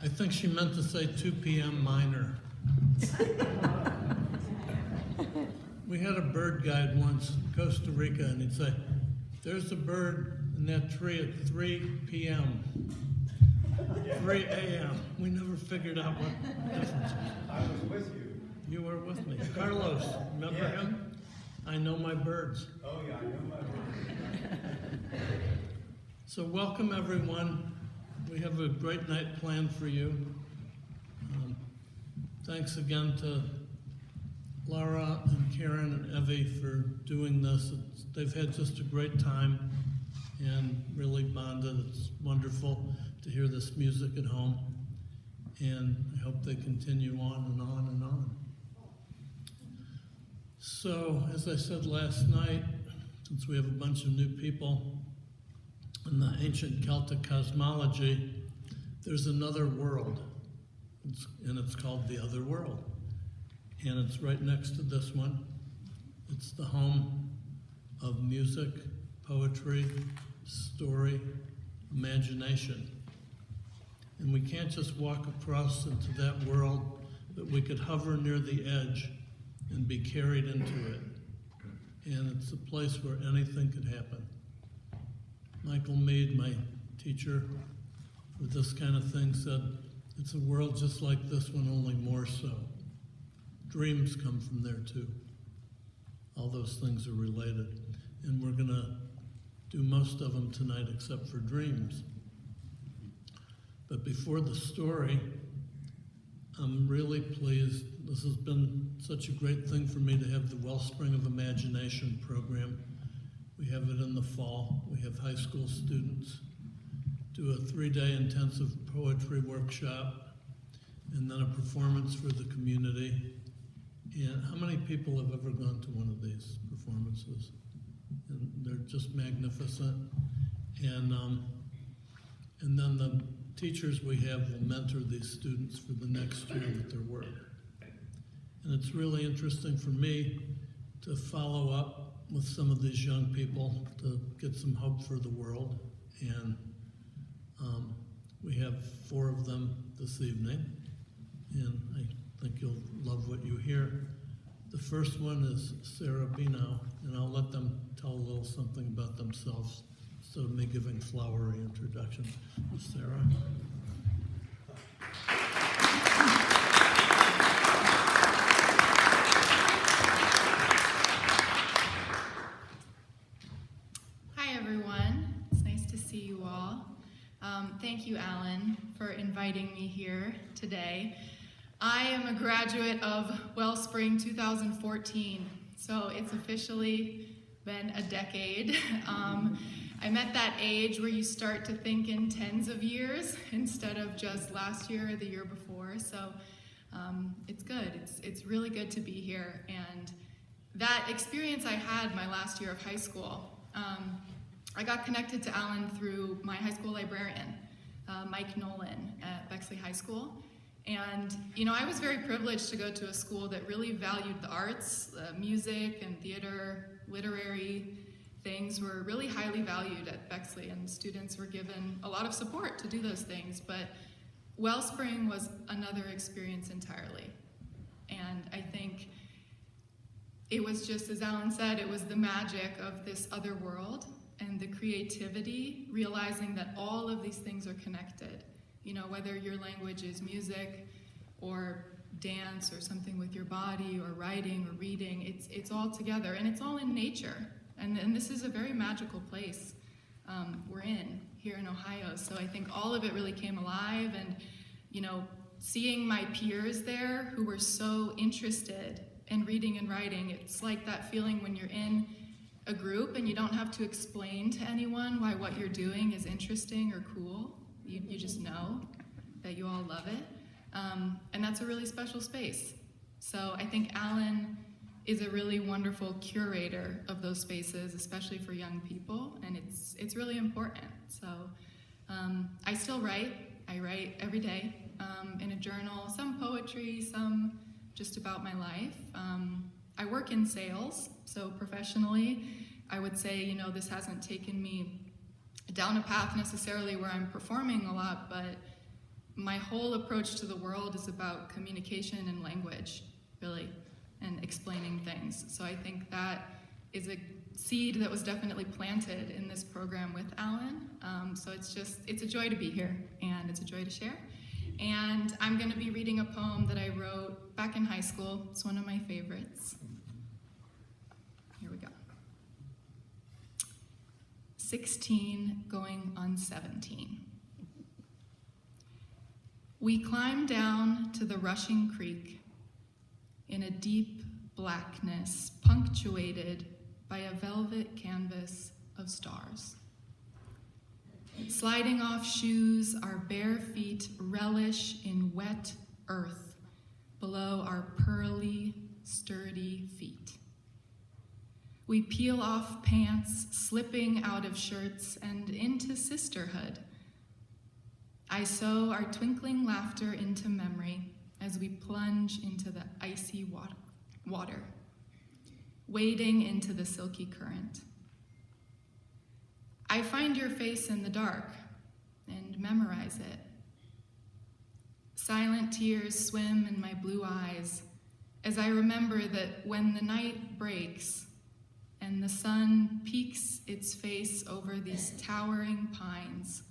I think she meant to say 2 p.m. minor. We had a bird guide once in Costa Rica, and he'd say, there's a bird in that tree at 3 p.m. 3 a.m. We never figured out what the difference was. I was with you. You were with me. Carlos, remember him? I know my birds. Oh yeah, I know my birds. So welcome everyone. We have a great night planned for you. Thanks again to Laura and Karen and Evie for doing this. They've had just a great time and really bonded. It's wonderful to hear this music at home. And I hope they continue on and on and on. So, as I said last night, since we have a bunch of new people, in the ancient Celtic cosmology, there's another world, and it's called the other world. And it's right next to this one. It's the home of music, poetry, story, imagination. And we can't just walk across into that world, but we could hover near the edge and be carried into it. And it's a place where anything could happen. Michael Mead, my teacher for this kind of thing, said, it's a world just like this one, only more so. Dreams come from there too. All those things are related. And we're gonna do most of them tonight except for dreams. But before the story, I'm really pleased. This has been such a great thing for me to have the Wellspring of Imagination program. We have it in the fall. We have high school students do a 3-day intensive poetry workshop and then a performance for the community. And how many people have ever gone to one of these performances? And they're just magnificent. And then the teachers we have will mentor these students for the next year with their work. And it's really interesting for me to follow up with some of these young people to get some hope for the world. And we have 4 of them this evening, and I think you'll love what you hear. The first one is Sarah Binau, and I'll let them tell a little something about themselves instead of me giving flowery introduction. Sarah. Hi everyone, it's nice to see you all. Thank you, Alan, for inviting me here today. I am a graduate of Wellspring 2014, so it's officially been a decade. I'm at that age where you start to think in tens of years instead of just last year or the year before, so it's good. It's really good to be here. And that experience I had my last year of high school, I got connected to Alan through my high school librarian, Mike Nolan at Bexley High School. And, you know, I was very privileged to go to a school that really valued the arts, music and theater, literary things were really highly valued at Bexley, and students were given a lot of support to do those things. But Wellspring was another experience entirely. And I think it was just, as Alan said, it was the magic of this other world and the creativity, realizing that all of these things are connected. You know, whether your language is music or dance or something with your body or writing or reading, it's all together, and it's all in nature. And this is a very magical place we're in here in Ohio. So I think all of it really came alive, and, you know, seeing my peers there who were so interested in reading and writing, it's like that feeling when you're in a group and you don't have to explain to anyone why what you're doing is interesting or cool. You just know that you all love it. And that's a really special space. So I think Alan is a really wonderful curator of those spaces, especially for young people, and it's really important. So I still write. I write every day in a journal, some poetry, some just about my life. I work in sales, so professionally, I would say, you know, this hasn't taken me down a path necessarily where I'm performing a lot, but my whole approach to the world is about communication and language, really, and explaining things. So I think that is a seed that was definitely planted in this program with Alan. So it's a joy to be here, and it's a joy to share. And I'm going to be reading a poem that I wrote back in high school. It's one of my favorites. Here we go. 16 going on 17. We climb down to the rushing creek in a deep blackness punctuated by a velvet canvas of stars. Sliding off shoes, our bare feet relish in wet earth below our pearly, sturdy feet. We peel off pants, slipping out of shirts and into sisterhood. I sow our twinkling laughter into memory as we plunge into the icy water, wading into the silky current. I find your face in the dark and memorize it. Silent tears swim in my blue eyes as I remember that when the night breaks and the sun peeks its face over these towering pines,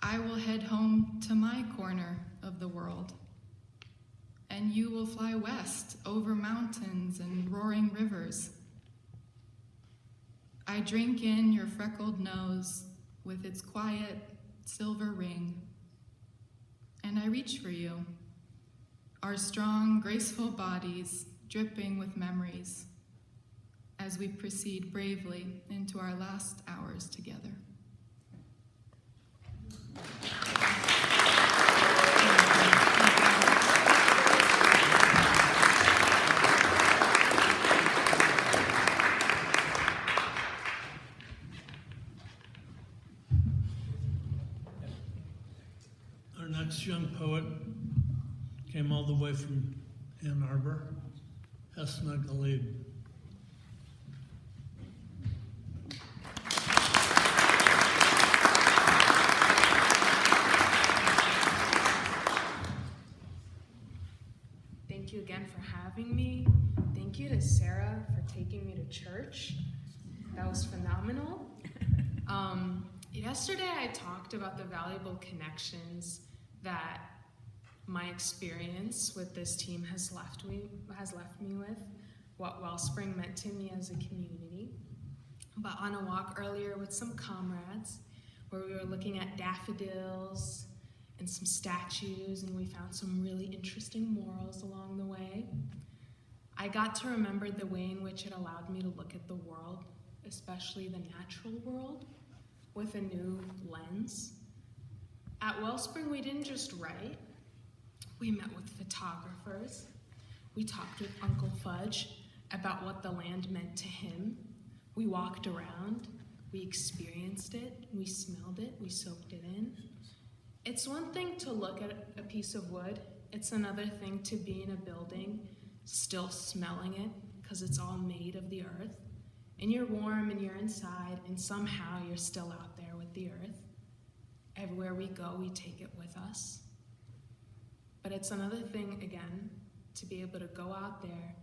I will head home to my corner of the world, and you will fly west over mountains and roaring rivers. I drink in your freckled nose with its quiet silver ring, and I reach for you, our strong, graceful bodies dripping with memories as we proceed bravely into our last hours together. Our next young poet came all the way from Ann Arbor, Hasna Ghalib. Thank you again for having me. Thank you to Sarah for taking me to church. That was phenomenal. Yesterday I talked about the valuable connections that my experience with this team has left me with, what Wellspring meant to me as a community. But on a walk earlier with some comrades, where we were looking at daffodils and some statues, and we found some really interesting morals along the way, I got to remember the way in which it allowed me to look at the world, especially the natural world, with a new lens. At Wellspring, we didn't just write. We met with photographers. We talked with Uncle Fudge about what the land meant to him. We walked around. We experienced it. We smelled it. We soaked it in. It's one thing to look at a piece of wood. It's another thing to be in a building, still smelling it, because it's all made of the earth. And you're warm and you're inside, and somehow you're still out there with the earth. Everywhere we go, we take it with us. But it's another thing, again, to be able to go out there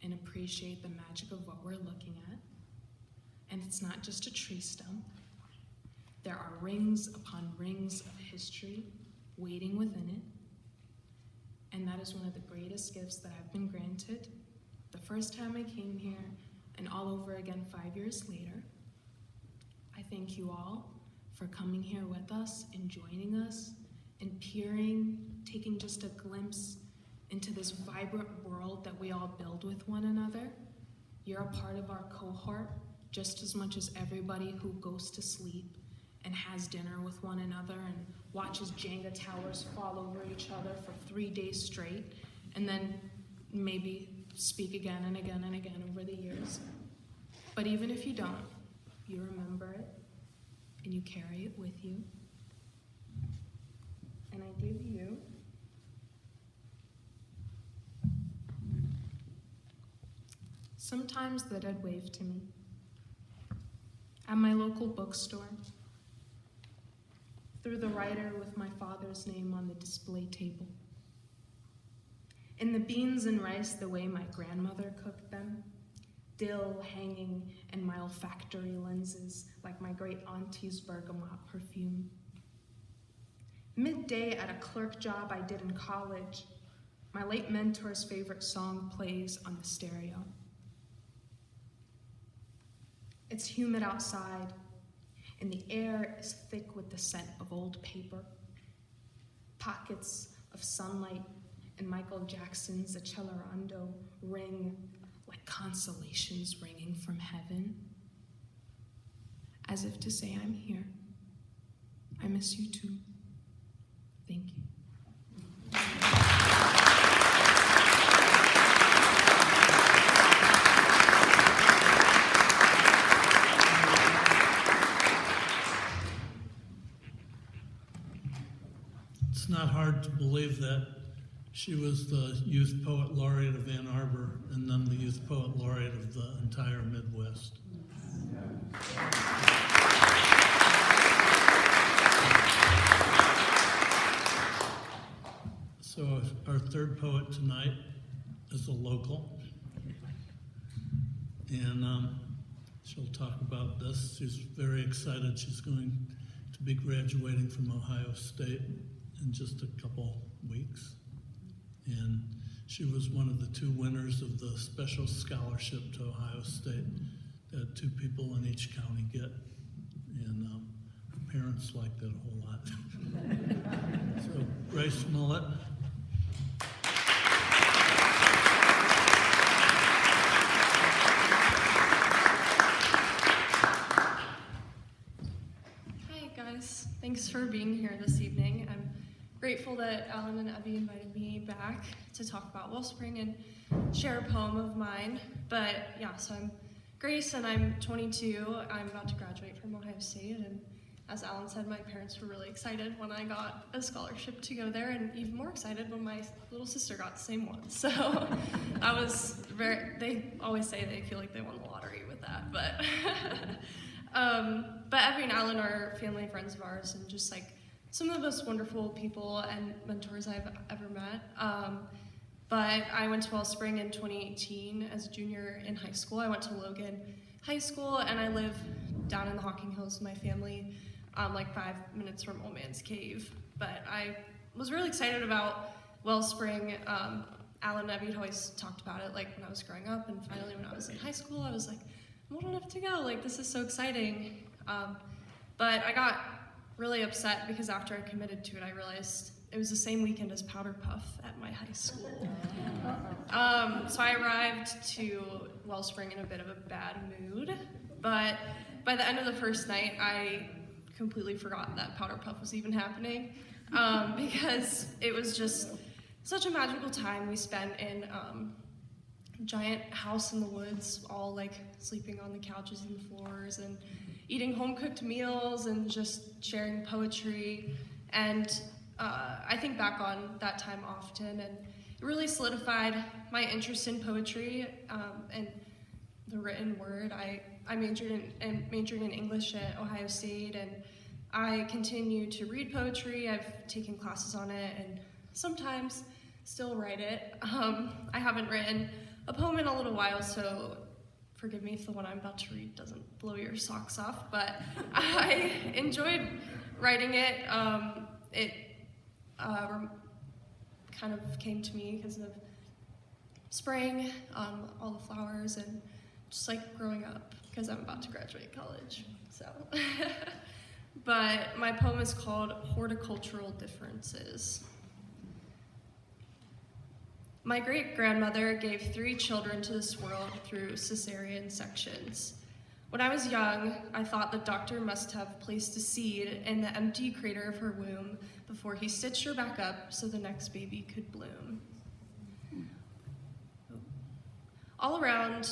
and appreciate the magic of what we're looking at. And it's not just a tree stump. There are rings upon rings of history waiting within it. And that is one of the greatest gifts that I've been granted. The first time I came here, and all over again 5 years later. I thank you all for coming here with us and joining us and taking just a glimpse into this vibrant world that we all build with one another. You're a part of our cohort just as much as everybody who goes to sleep and has dinner with one another and watches Jenga towers fall over each other for 3 days straight, and then maybe speak again and again and again over the years. But even if you don't, you remember it and you carry it with you. And I give you sometimes the dead wave to me. At my local bookstore, through the writer with my father's name on the display table. In the beans and rice the way my grandmother cooked them, dill hanging in my olfactory lenses like my great auntie's bergamot perfume. Midday at a clerk job I did in college, my late mentor's favorite song plays on the stereo. It's humid outside, and the air is thick with the scent of old paper. Pockets of sunlight and Michael Jackson's Accelerando ring like constellations ringing from heaven, as if to say, I'm here. I miss you too. Thank you. It's not hard to believe that she was the Youth Poet Laureate of Ann Arbor and then the Youth Poet Laureate of the entire Midwest. So our third poet tonight is a local, and she'll talk about this. She's very excited. She's going to be graduating from Ohio State in just a couple weeks. And she was one of the two winners of the special scholarship to Ohio State that 2 people in each county get. And her parents liked it a whole lot. So, Grace Mullett. Hi guys, thanks for being here this evening. I'm grateful that Alan and Evie invited me back to talk about Wellspring and share a poem of mine. But yeah, so I'm Grace and I'm 22. I'm about to graduate from Ohio State, and as Alan said, my parents were really excited when I got a scholarship to go there, and even more excited when my little sister got the same one. So they always say they feel like they won the lottery with that, but Evie and Alan are family and friends of ours, and just like some of the most wonderful people and mentors I've ever met. But I went to Wellspring in 2018 as a junior in high school. I went to Logan High School, and I live down in the Hocking Hills with my family, like 5 minutes from Old Man's Cave. But I was really excited about Wellspring. Alan and Evie had always talked about it, like when I was growing up, and finally when I was in high school, I was like, I'm old enough to go, like this is so exciting. But I got really upset because after I committed to it, I realized it was the same weekend as Powder Puff at my high school. So I arrived to Wellspring in a bit of a bad mood, but by the end of the first night, I completely forgot that Powder Puff was even happening, because it was just such a magical time we spent in a giant house in the woods, all like sleeping on the couches and the floors and eating home-cooked meals and just sharing poetry. And I think back on that time often, and it really solidified my interest in poetry and the written word. I majored in English at Ohio State, and I continue to read poetry. I've taken classes on it and sometimes still write it. I haven't written a poem in a little while, so forgive me if the one I'm about to read doesn't blow your socks off, but I enjoyed writing it. It kind of came to me because of spring, all the flowers, and just like growing up, because I'm about to graduate college, so. But my poem is called Horticultural Differences. My great-grandmother gave 3 children to this world through cesarean sections. When I was young, I thought the doctor must have placed a seed in the empty crater of her womb before he stitched her back up so the next baby could bloom. All around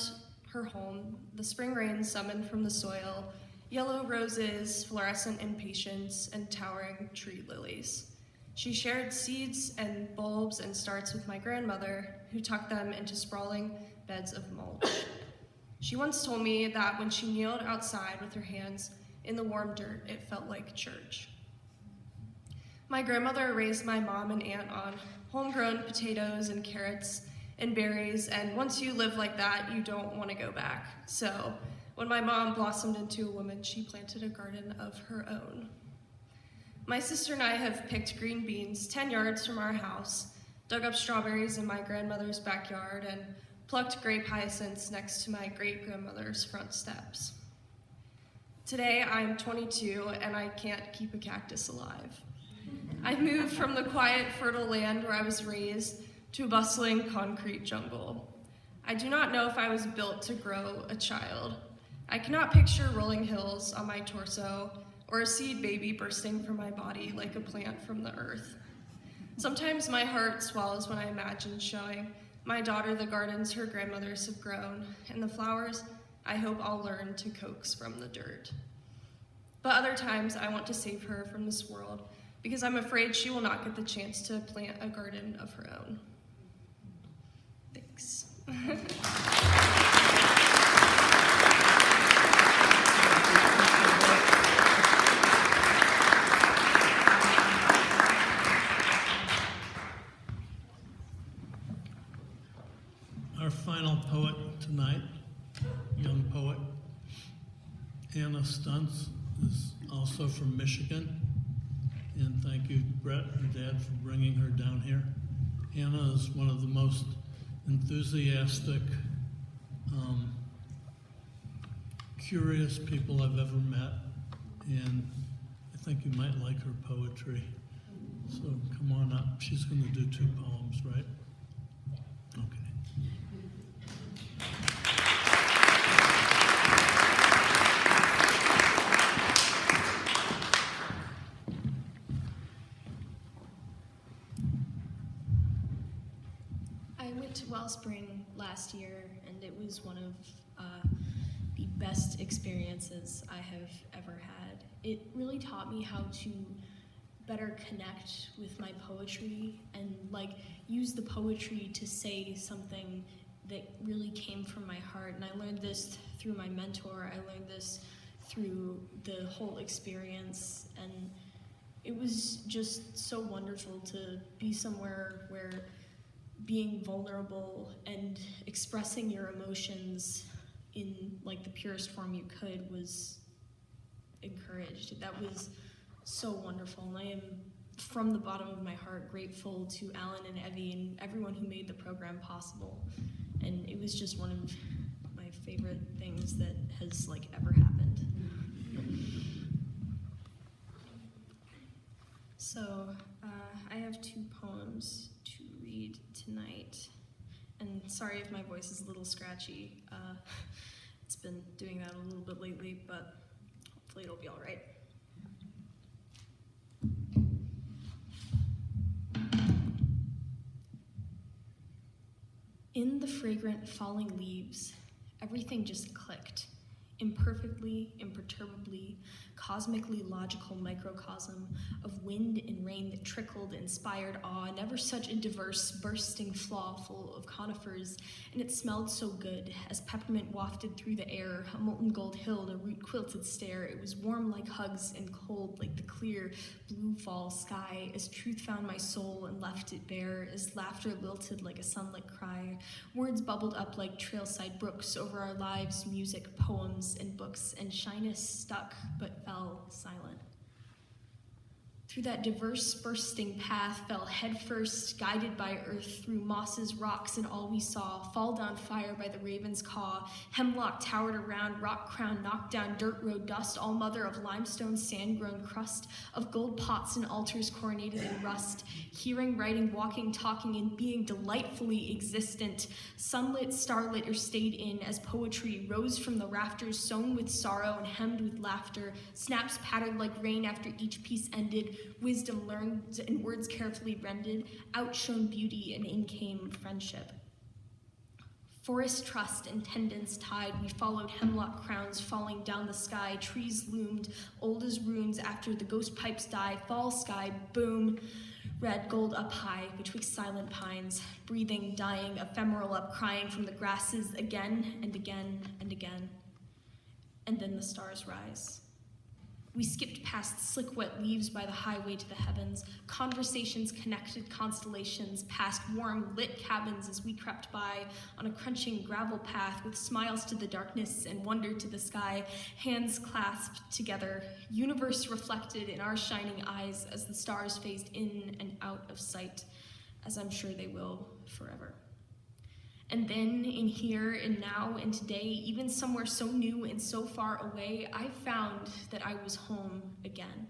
her home, the spring rain summoned from the soil yellow roses, fluorescent impatiens, and towering tree lilies. She shared seeds and bulbs and starts with my grandmother, who tucked them into sprawling beds of mulch. She once told me that when she kneeled outside with her hands in the warm dirt, it felt like church. My grandmother raised my mom and aunt on homegrown potatoes and carrots and berries, and once you live like that, you don't want to go back. So when my mom blossomed into a woman, she planted a garden of her own. My sister and I have picked green beans 10 yards from our house, dug up strawberries in my grandmother's backyard, and plucked grape hyacinths next to my great-grandmother's front steps. Today, I'm 22, and I can't keep a cactus alive. I moved from the quiet, fertile land where I was raised to a bustling concrete jungle. I do not know if I was built to grow a child. I cannot picture rolling hills on my torso or a seed baby bursting from my body like a plant from the earth. Sometimes my heart swells when I imagine showing my daughter the gardens her grandmothers have grown and the flowers I hope I'll learn to coax from the dirt. But other times I want to save her from this world because I'm afraid she will not get the chance to plant a garden of her own. Thanks. Our final poet tonight, young poet, Anna Stuntz, is also from Michigan. And thank you, Brett and Dad, for bringing her down here. Anna is one of the most enthusiastic, curious people I've ever met, and I think you might like her poetry. So come on up. She's going to do 2 poems, right? Okay. I went to Wellspring last year, and it was one of the best experiences I have ever had. It really taught me how to better connect with my poetry and use the poetry to say something that really came from my heart. And I learned this through my mentor. I learned this through the whole experience, and it was just so wonderful to be somewhere where being vulnerable and expressing your emotions in the purest form you could was encouraged. That was so wonderful, and I am from the bottom of my heart grateful to Alan and Evie and everyone who made the program possible. And it was just one of my favorite things that has ever happened. So I have 2 poems to read tonight. And sorry if my voice is a little scratchy. It's been doing that a little bit lately, but hopefully it'll be all right. In the fragrant falling leaves, everything just clicked. Imperfectly, imperturbably, cosmically logical microcosm of wind and rain that trickled, inspired awe, never such a diverse, bursting flaw full of conifers, and it smelled so good, as peppermint wafted through the air, a molten gold hill, a root-quilted stare. It was warm like hugs and cold like the clear blue fall sky, as truth found my soul and left it bare, as laughter lilted like a sunlit cry. Words bubbled up like trailside brooks over our lives, music, poems, and books, and shyness stuck but fell silent. Through that diverse, bursting path, fell headfirst, guided by earth, through mosses, rocks, and all we saw, fall down fire by the raven's caw, hemlock towered around, rock crown knocked down, dirt road dust, all mother of limestone, sand-grown crust, of gold pots and altars coronated in rust, hearing, writing, walking, talking, and being delightfully existent, sunlit, starlit, or stayed in, as poetry rose from the rafters, sown with sorrow and hemmed with laughter, snaps pattered like rain after each piece ended, wisdom learned and words carefully rendered, outshone beauty and in came friendship. Forest trust and tendons tied, we followed hemlock crowns falling down the sky, trees loomed, old as runes after the ghost pipes die, fall sky, boom, red gold up high betwixt silent pines, breathing, dying, ephemeral up, crying from the grasses again and again and again. And then the stars rise. We skipped past slick wet leaves by the highway to the heavens, conversations connected constellations, past warm lit cabins as we crept by on a crunching gravel path with smiles to the darkness and wonder to the sky, hands clasped together, universe reflected in our shining eyes as the stars phased in and out of sight, as I'm sure they will forever. And then, in here and now and today, even somewhere so new and so far away, I found that I was home again.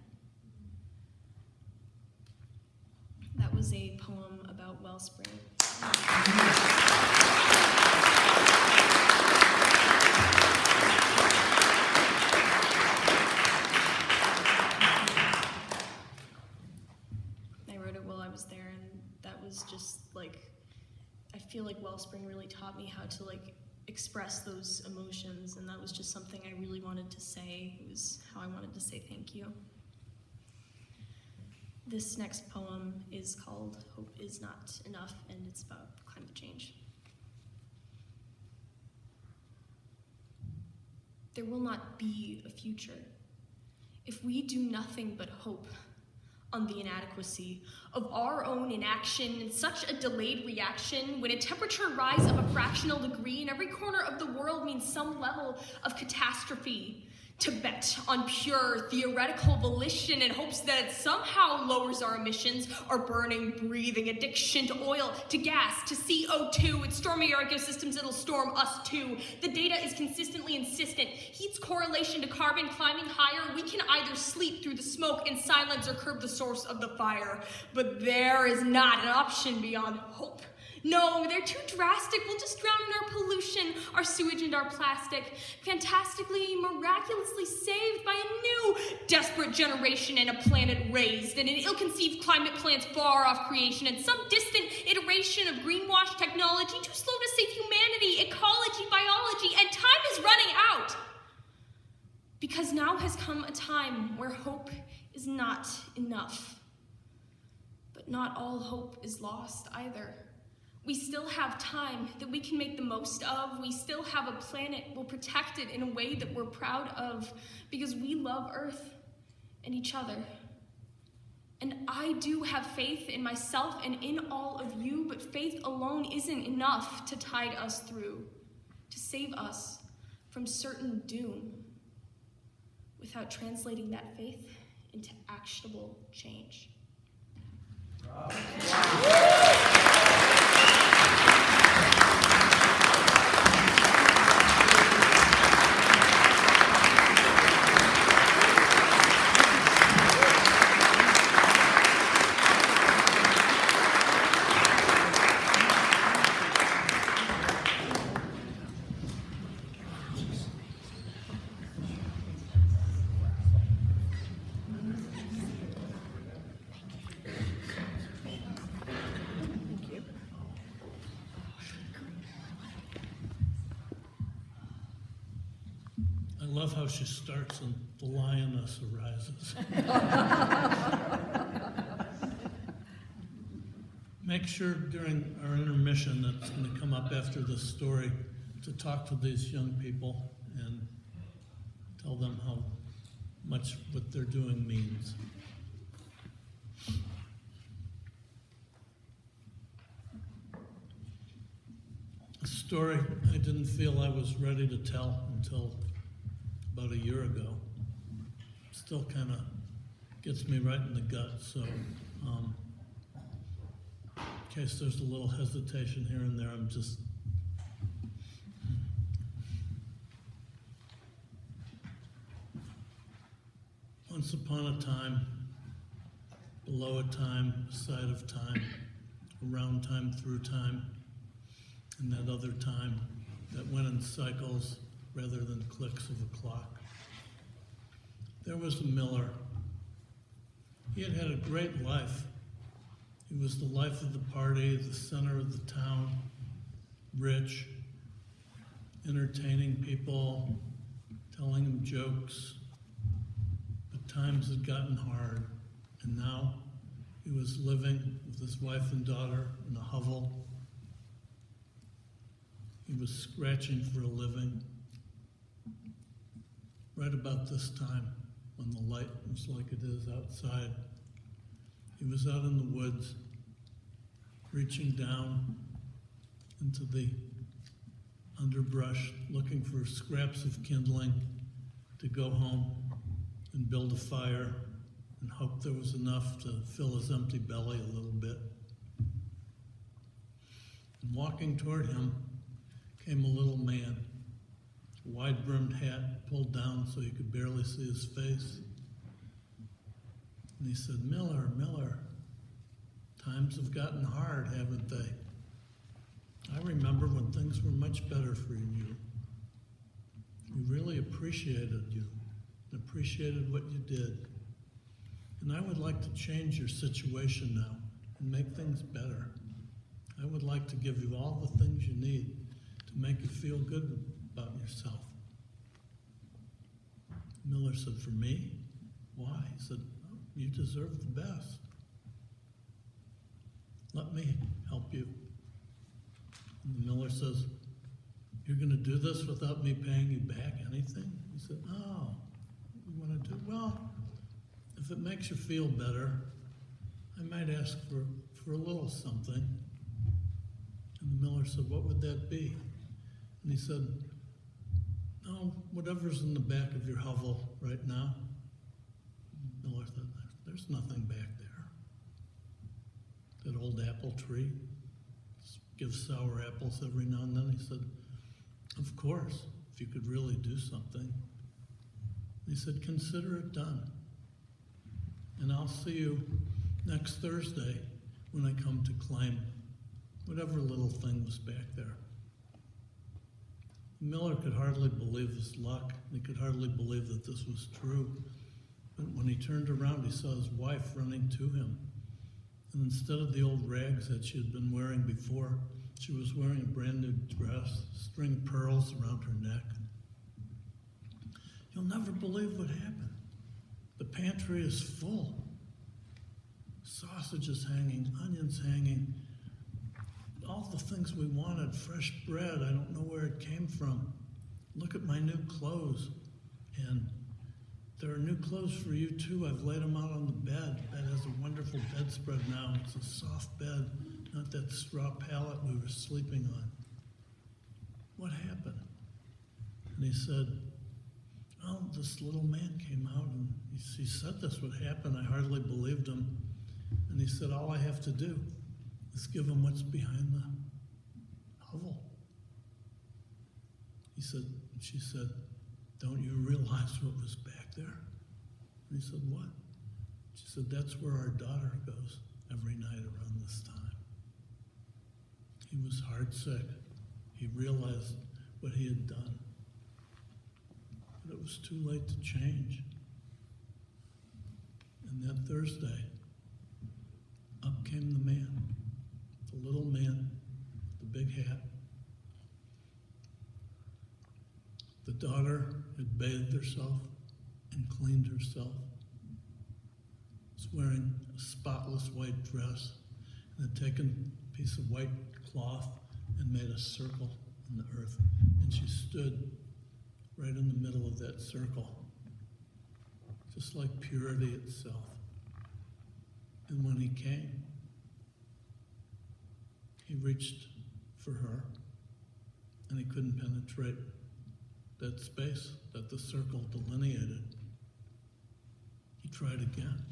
That was a poem about Wellspring. I wrote it while I was there, and that was just like, I feel like Wellspring really taught me how to express those emotions, and that was just something I really wanted to say. It was how I wanted to say thank you. This next poem is called Hope Is Not Enough, and it's about climate change. There will not be a future if we do nothing but hope on the inadequacy of our own inaction and such a delayed reaction when a temperature rise of a fractional degree in every corner of the world means some level of catastrophe. To bet on pure theoretical volition in hopes that it somehow lowers our emissions, our burning, breathing addiction to oil, to gas, to CO2, and storming our ecosystems, it'll storm us too. The data is consistently insistent. Heat's correlation to carbon climbing higher, we can either sleep through the smoke in silence or curb the source of the fire. But there is not an option beyond hope. No, they're too drastic. We'll just drown in our pollution, our sewage, and our plastic. Fantastically, miraculously saved by a new, desperate generation and a planet raised, and an ill-conceived climate plan's far-off creation, and some distant iteration of greenwash technology too slow to save humanity, ecology, biology, and time is running out. Because now has come a time where hope is not enough. But not all hope is lost either. We still have time that we can make the most of. We still have a planet we'll protect it in a way that we're proud of because we love Earth and each other. And I do have faith in myself and in all of you, but faith alone isn't enough to tide us through, to save us from certain doom without translating that faith into actionable change. I love how she starts and the lioness arises. Make sure during our intermission that's going to come up after this story to talk to these young people and tell them how much what they're doing means. A story I didn't feel I was ready to tell until about a year ago. Still kind of gets me right in the gut, so in case there's a little hesitation here and there, I'm just once upon a time, below a time, beside of time, around time, through time, and that other time that went in cycles rather than clicks of a clock. There was a miller. He had had a great life. He was the life of the party, the center of the town, rich, entertaining people, telling them jokes. But times had gotten hard, and now he was living with his wife and daughter in a hovel. He was scratching for a living. Right about this time, when the light was like it is outside. He was out in the woods, reaching down into the underbrush, looking for scraps of kindling to go home and build a fire and hope there was enough to fill his empty belly a little bit. And walking toward him came a little man, a wide-brimmed hat pulled down so you could barely see his face. And he said, "Miller, Miller, times have gotten hard, haven't they? I remember when things were much better for you. We really appreciated you, and appreciated what you did. And I would like to change your situation now and make things better. I would like to give you all the things you need to make you feel good about yourself." Miller said, "For me? Why?" He said, "Oh, you deserve the best. Let me help you." And the miller says, "You're going to do this without me paying you back anything?" He said, "Oh, what you want to do? Well, if it makes you feel better, I might ask for a little something." And the miller said, "What would that be?" And he said, "Oh, whatever's in the back of your hovel right now." The miller said, "There's nothing back there. That old apple tree gives sour apples every now and then." He said, "Of course, if you could really do something." He said, "Consider it done. And I'll see you next Thursday when I come to claim whatever little thing was back there." The miller could hardly believe his luck. He could hardly believe that this was true. But when he turned around, he saw his wife running to him. And instead of the old rags that she had been wearing before, she was wearing a brand new dress, a string of pearls around her neck. "You'll never believe what happened. The pantry is full. Sausages hanging, onions hanging, all the things we wanted, fresh bread, I don't know where it came from. Look at my new clothes. And there are new clothes for you too. I've laid them out on the bed. That has a wonderful bedspread now. It's a soft bed, not that straw pallet we were sleeping on. What happened?" And he said, "Oh, this little man came out and he said this would happen. I hardly believed him. And he said, all I have to do is give him what's behind the hovel." She said, "Don't you realize what was back there?" And he said, "What?" She said, "That's where our daughter goes every night around this time." He was heartsick. He realized what he had done. But it was too late to change. And that Thursday, up came the man, the little man, the big hat. The daughter had bathed herself and cleaned herself, was wearing a spotless white dress, and had taken a piece of white cloth and made a circle in the earth. And she stood right in the middle of that circle, just like purity itself. And when he came, he reached for her, and he couldn't penetrate that space that the circle delineated. He tried again.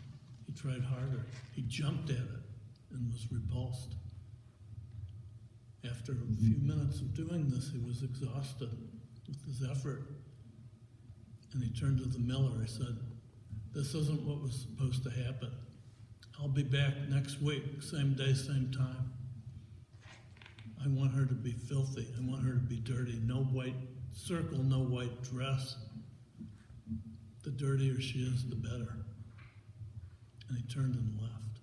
He tried harder. He jumped at it and was repulsed. After a few minutes of doing this, he was exhausted with his effort. And he turned to the miller. He said, "This isn't what was supposed to happen. I'll be back next week, same day, same time. I want her to be filthy. I want her to be dirty. No white circle, no white dress. The dirtier she is, the better." And he turned and left.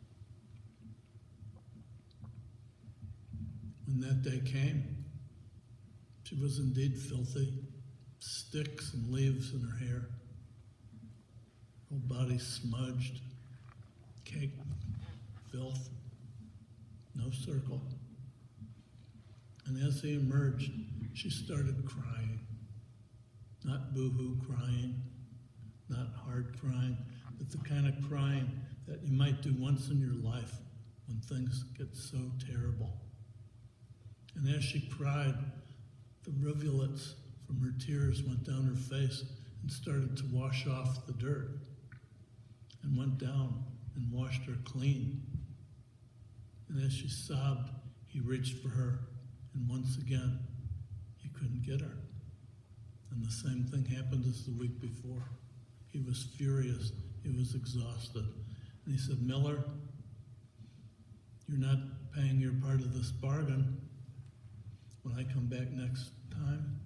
When that day came, she was indeed filthy, sticks and leaves in her hair, whole body smudged, caked with filth, no circle. And as he emerged, she started crying. Not boo-hoo crying, not hard crying, but the kind of crying that you might do once in your life when things get so terrible. And as she cried, the rivulets from her tears went down her face and started to wash off the dirt, and went down and washed her clean. And as she sobbed, he reached for her, and once again, he couldn't get her. And the same thing happened as the week before. He was furious, he was exhausted. And he said, Miller, you're not paying your part of this bargain. When I come back next time,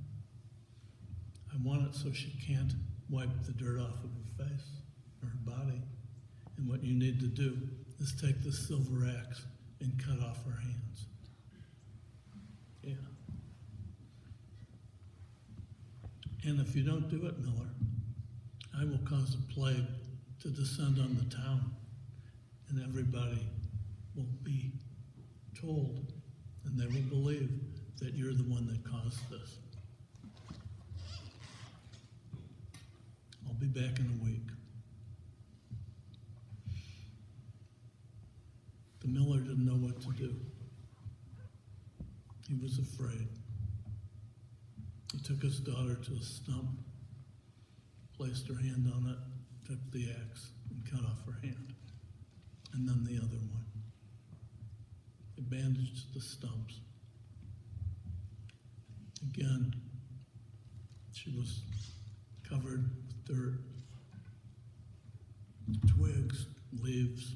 I want it so she can't wipe the dirt off of her face or her body. And what you need to do is take this silver axe and cut off her hands. Yeah. And if you don't do it, Miller, I will cause a plague to descend on the town, and everybody will be told, and they will believe that you're the one that caused this. I'll be back in a week. The miller didn't know what to do. He was afraid. He took his daughter to a stump, placed her hand on it, took the axe, and cut off her hand, and then the other one. He bandaged the stumps. Again, she was covered with dirt, twigs, leaves.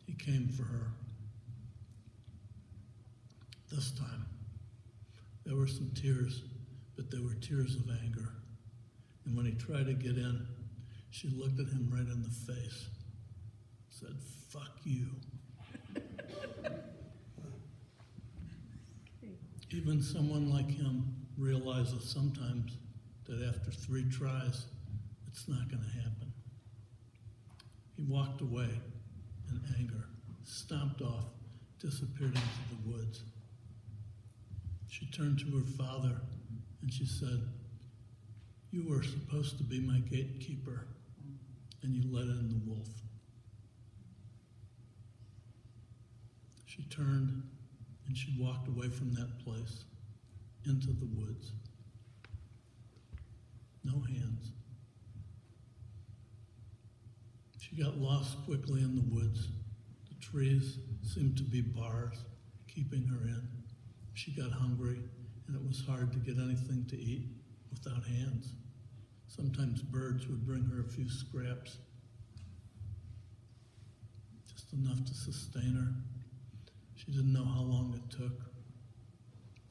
He came for her. This time, there were some tears, but they were tears of anger. And when he tried to get in, she looked at him right in the face, said, "Fuck you." Even someone like him realizes sometimes that after 3 tries, it's not going to happen. He walked away in anger, stomped off, disappeared into the woods. She turned to her father and she said, "You were supposed to be my gatekeeper, and you let in the wolf." She turned and she walked away from that place into the woods. No hands. She got lost quickly in the woods. The trees seemed to be bars keeping her in. She got hungry, and it was hard to get anything to eat without hands. Sometimes birds would bring her a few scraps, just enough to sustain her. She didn't know how long it took.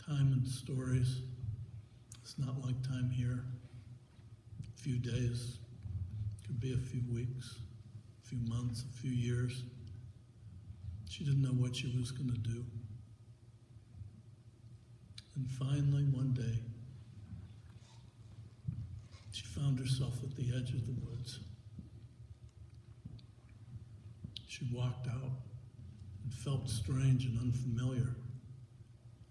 Time in stories, it's not like time here. A few days, could be a few weeks, a few months, a few years. She didn't know what she was going to do. And finally, one day, she found herself at the edge of the woods. She walked out and felt strange and unfamiliar.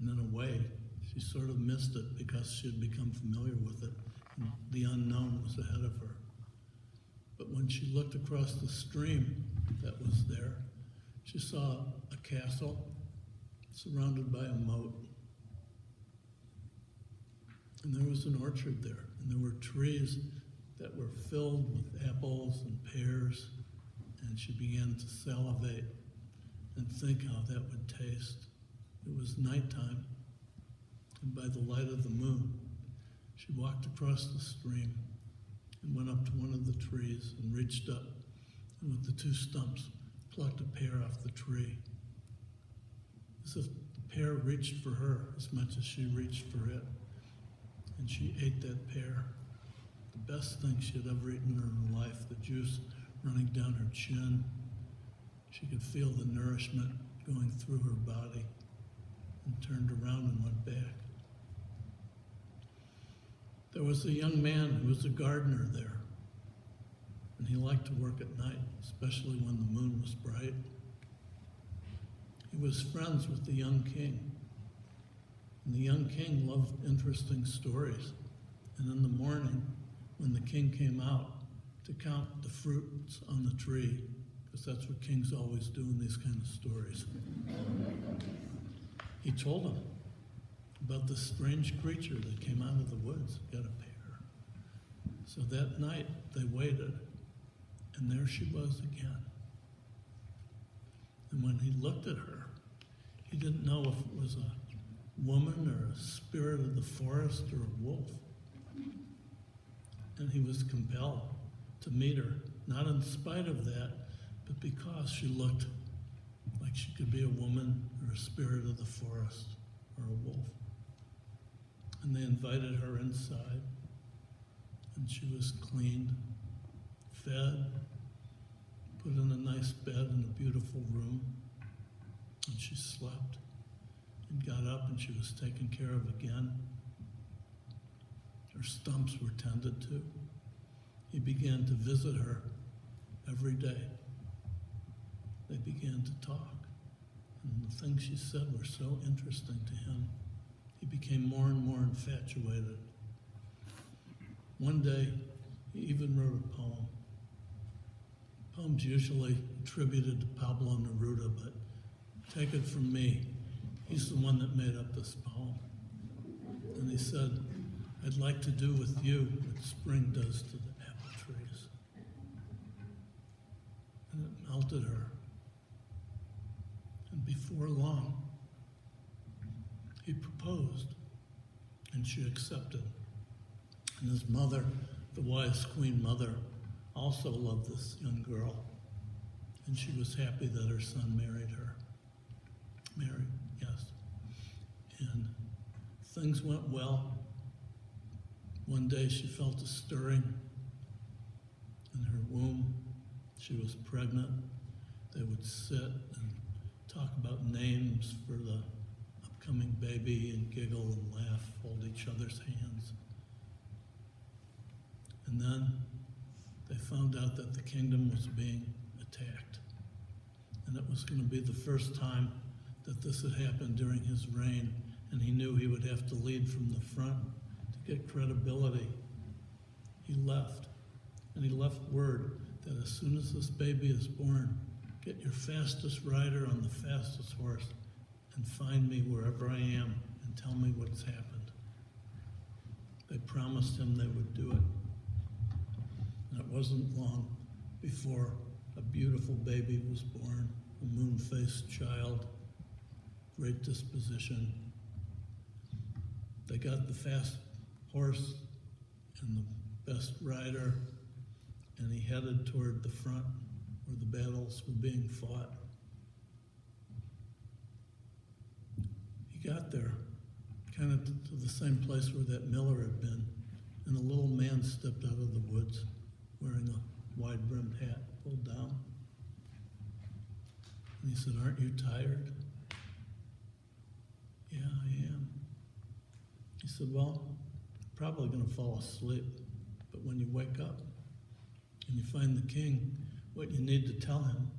And in a way, she sort of missed it because she had become familiar with it, and the unknown was ahead of her. But when she looked across the stream that was there, she saw a castle surrounded by a moat. And there was an orchard there, and there were trees that were filled with apples and pears, and she began to salivate and think how that would taste. It was nighttime, and by the light of the moon, she walked across the stream and went up to one of the trees and reached up, and with the 2 stumps, plucked a pear off the tree, as if the pear reached for her as much as she reached for it. And she ate that pear, the best thing she had ever eaten in her life, the juice running down her chin. She could feel the nourishment going through her body, and turned around and went back. There was a young man who was a gardener there, and he liked to work at night, especially when the moon was bright. He was friends with the young king, and the young king loved interesting stories. And in the morning, when the king came out to count the fruits on the tree, because that's what kings always do in these kind of stories, he told him about the strange creature that came out of the woods, got a pair. So that night they waited, and there she was again. And when he looked at her, he didn't know if it was a woman or a spirit of the forest or a wolf. And he was compelled to meet her, not in spite of that, but because she looked like she could be a woman or a spirit of the forest or a wolf. And they invited her inside, and she was cleaned, fed, put in a nice bed in a beautiful room, and she slept and got up, and she was taken care of again. Her stumps were tended to. He began to visit her every day. They began to talk, and the things she said were so interesting to him. He became more and more infatuated. One day, he even wrote a poem. Poems usually attributed to Pablo Neruda, but take it from me, he's the one that made up this poem. And he said, I'd like to do with you what spring does to the apple trees. And it melted her. And before long, he proposed, and she accepted. And his mother, the wise Queen Mother, also loved this young girl, and she was happy that her son married her. Married, yes. And things went well. One day she felt a stirring in her womb. She was pregnant. They would sit and talk about names for the upcoming baby and giggle and laugh, hold each other's hands. And then they found out that the kingdom was being attacked. And it was going to be the first time that this had happened during his reign, and he knew he would have to lead from the front to get credibility. He left, and he left word that as soon as this baby is born, get your fastest rider on the fastest horse and find me wherever I am and tell me what's happened. They promised him they would do it. And it wasn't long before a beautiful baby was born, a moon-faced child, great disposition. They got the fast horse and the best rider, and he headed toward the front where the battles were being fought. He got there, kind of to the same place where that miller had been, and a little man stepped out of the woods wearing a wide-brimmed hat pulled down. And he said, "Aren't you tired?" "Yeah, I am." He said, "Well, you're probably going to fall asleep, but when you wake up and you find the king, what you need to tell him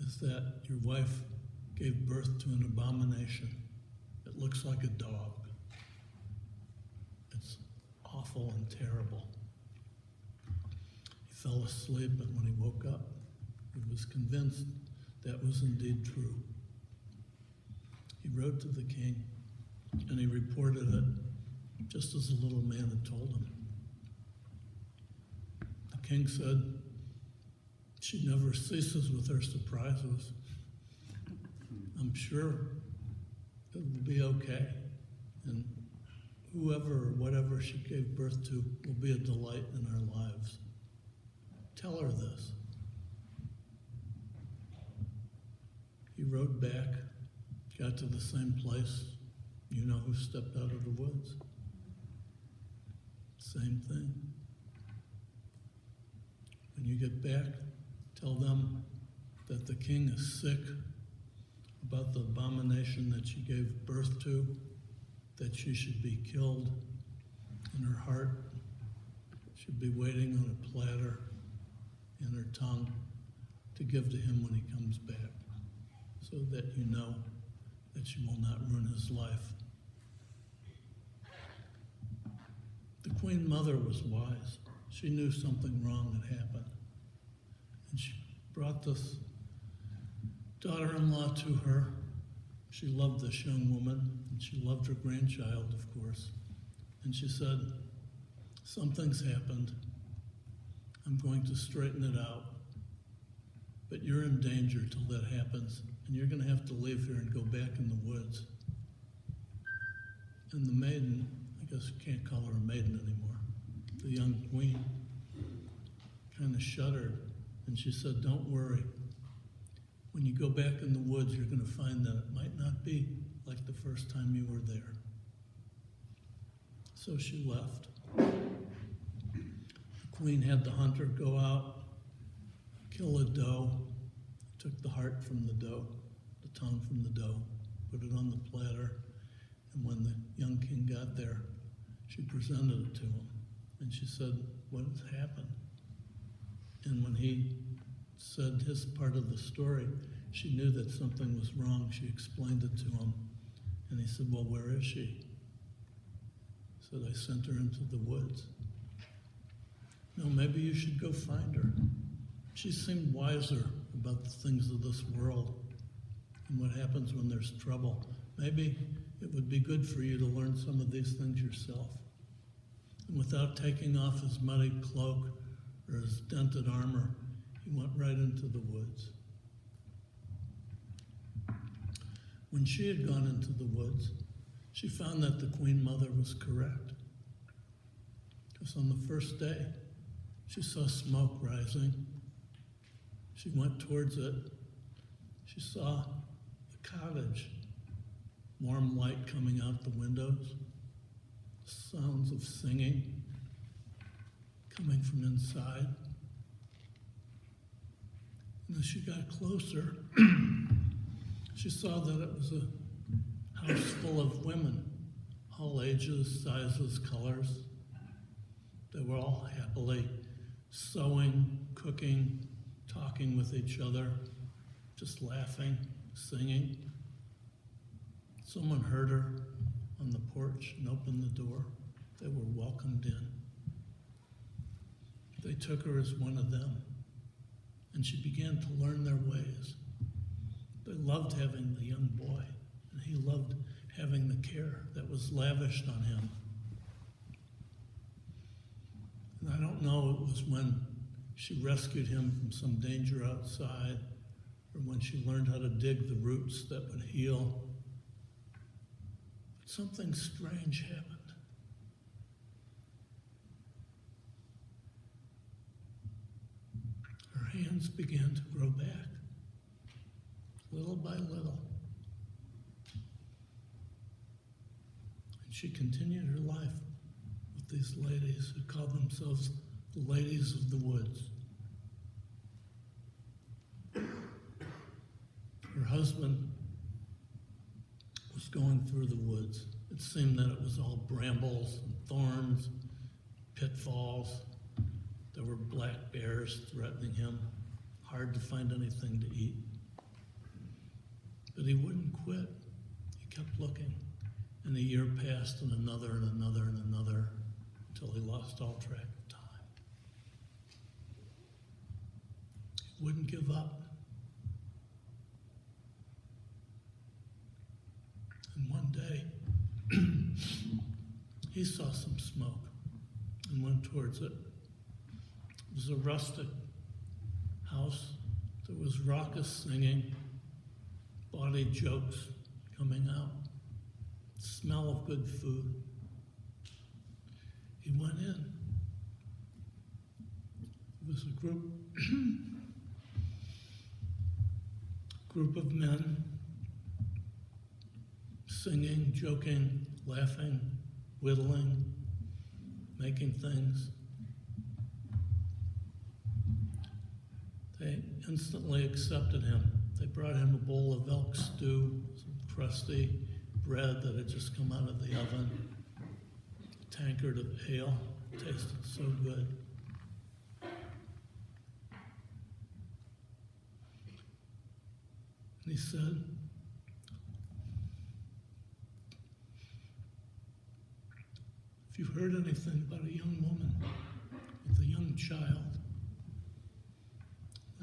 is that your wife gave birth to an abomination. It looks like a dog. It's awful and terrible." He fell asleep, and when he woke up, he was convinced that was indeed true. He wrote to the king, and he reported it just as the little man had told him. The king said, "She never ceases with her surprises. I'm sure it will be okay, and whoever or whatever she gave birth to will be a delight in our lives. Tell her this." He rode back, got to the same place. You know who stepped out of the woods. Same thing. When you get back, tell them that the king is sick about the abomination that she gave birth to, that she should be killed, and her heart should be waiting on a platter in her tongue to give to him when he comes back, so that you know that she will not ruin his life. The Queen Mother was wise. She knew something wrong had happened. And she brought this daughter-in-law to her. She loved this young woman, and she loved her grandchild, of course. And she said, something's happened. I'm going to straighten it out. But you're in danger till that happens, and you're going to have to leave here and go back in the woods. And the maiden, I guess you can't call her a maiden anymore, the young queen, kind of shuddered, and she said, don't worry. When you go back in the woods, you're going to find that it might not be like the first time you were there. So she left. The queen had the hunter go out, kill a doe, took the heart from the doe, the tongue from the doe, put it on the platter, and when the young king got there, she presented it to him. And she said, what has happened? And when he said his part of the story, she knew that something was wrong. She explained it to him. And he said, well, where is she? He said, I sent her into the woods. No, maybe you should go find her. She seemed wiser about the things of this world and what happens when there's trouble. Maybe it would be good for you to learn some of these things yourself. And without taking off his muddy cloak or his dented armor, he went right into the woods. When she had gone into the woods, she found that the Queen Mother was correct. Because on the first day, she saw smoke rising. She went towards it. She saw the cottage, warm light coming out the windows, sounds of singing coming from inside. And as she got closer, she saw that it was a house full of women, all ages, sizes, colors. They were all happily sewing, cooking, talking with each other, just laughing, singing. Someone heard her on the porch and opened the door. They were welcomed in. They took her as one of them, and she began to learn their ways. They loved having the young boy, and he loved having the care that was lavished on him. And I don't know if it was when she rescued him from some danger outside, or when she learned how to dig the roots that would heal. But something strange happened. Her hands began to grow back, little by little. And she continued her life with these ladies who called themselves the Ladies of the Woods. Her husband was going through the woods. It seemed that it was all brambles and thorns, pitfalls. There were black bears threatening him. Hard to find anything to eat. But he wouldn't quit. He kept looking. And a year passed, and another, and another, and another, until he lost all track of time. He wouldn't give up. And one day, he saw some smoke and went towards it. It was a rustic house. There was raucous singing, bawdy jokes coming out, smell of good food. He went in. It was a group of men singing, joking, laughing, whittling, making things. They instantly accepted him. They brought him a bowl of elk stew, some crusty bread that had just come out of the oven, a tankard of ale. It tasted so good. And he said, if you heard anything about a young woman with a young child.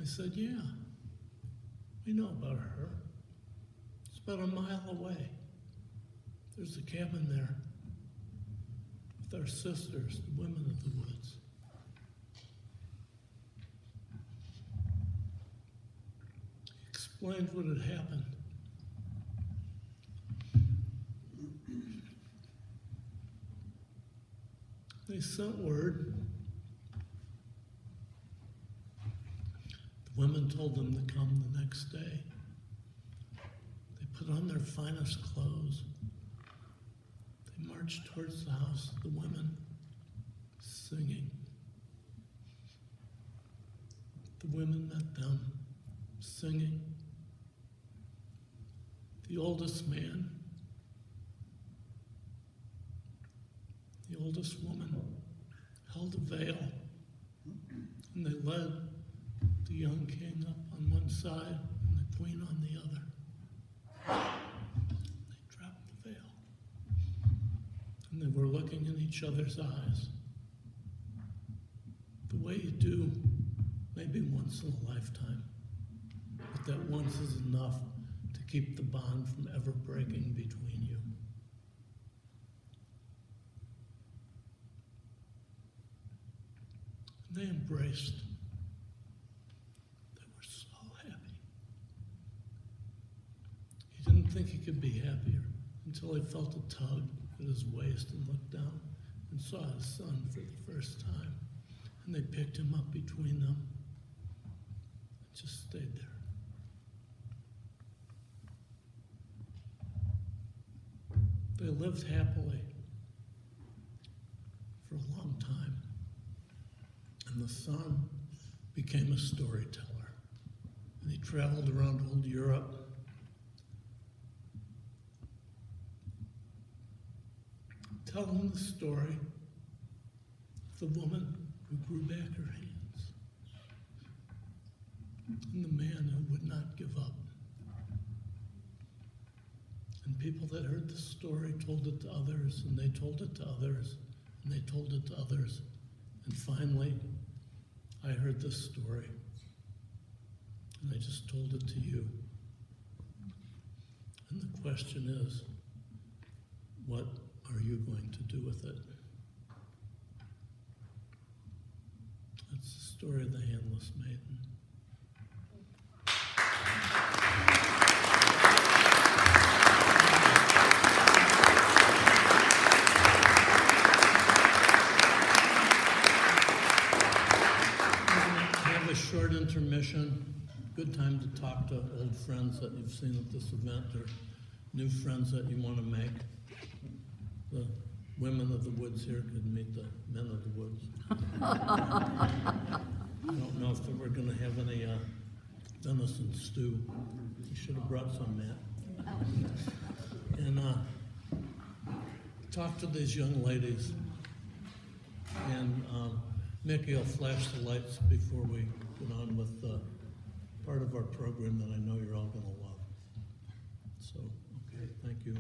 I said, yeah, we know about her. It's about a mile away. There's a cabin there with our sisters, the women of the woods. He explained what had happened. They sent word. The women told them to come the next day. They put on their finest clothes. They marched towards the house of the women, singing. The women met them, singing. The oldest man, the oldest woman, held a veil, and they led the young king up on one side and the queen on the other. They dropped the veil, and they were looking in each other's eyes, the way you do maybe once in a lifetime, but that once is enough to keep the bond from ever breaking between you. They embraced. They were so happy. He didn't think he could be happier until he felt a tug at his waist and looked down and saw his son for the first time. And they picked him up between them and just stayed there. They lived happily for a long time. And the son became a storyteller. And he traveled around old Europe. Telling the story of the woman who grew back her hands. And the man who would not give up. And people that heard the story told it to others, and they told it to others, and they told it to others. And finally, I heard this story, and I just told it to you. And the question is, what are you going to do with it? That's the story of the Handless Maiden. Short intermission. Good time to talk to old friends that you've seen at this event or new friends that you want to make. The women of the woods here could meet the men of the woods. I don't know if we're going to have any venison stew. You should have brought some, Matt. And talk to these young ladies. And Mickey will flash the lights before we get on with part of our program that I know you're all going to love. So, okay, thank you.